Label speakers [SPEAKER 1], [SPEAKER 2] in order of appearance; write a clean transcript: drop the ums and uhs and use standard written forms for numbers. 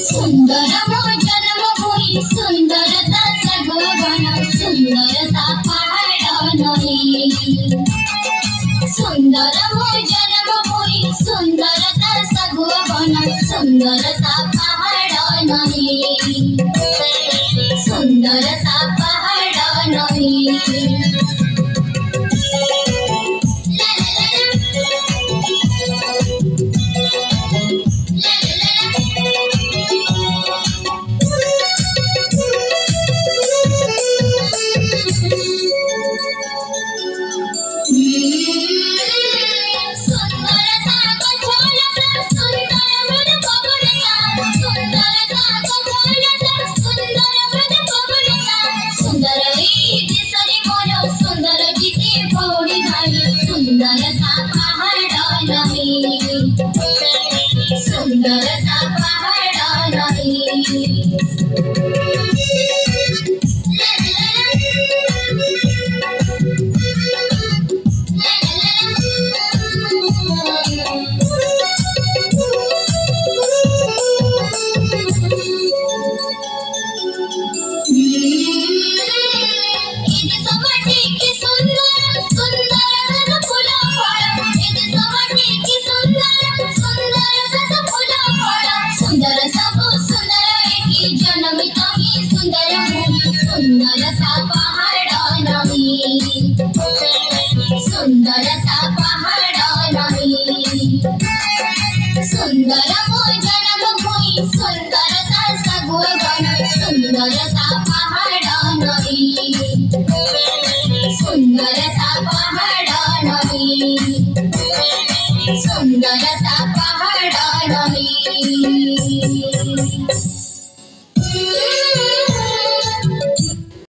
[SPEAKER 1] सुंदर मो जन्मभूमि सुंदरता सगोवन सुंदरता पहाड़ नही सुंदर मो जन्मभूमि सुंदरता सगोवन सुंदरता पहाड़ नही सुंदरता पहाड़ नही सुंदरता पहाड़ नही सुंदरता पहाड़ नही सुंदरता पहाड़ नही सुंदर मो जन्मभूमि सुंदरता सगोवन सुंदरता पहाड़ नही सुंदरता पहाड़ नही सुंदरता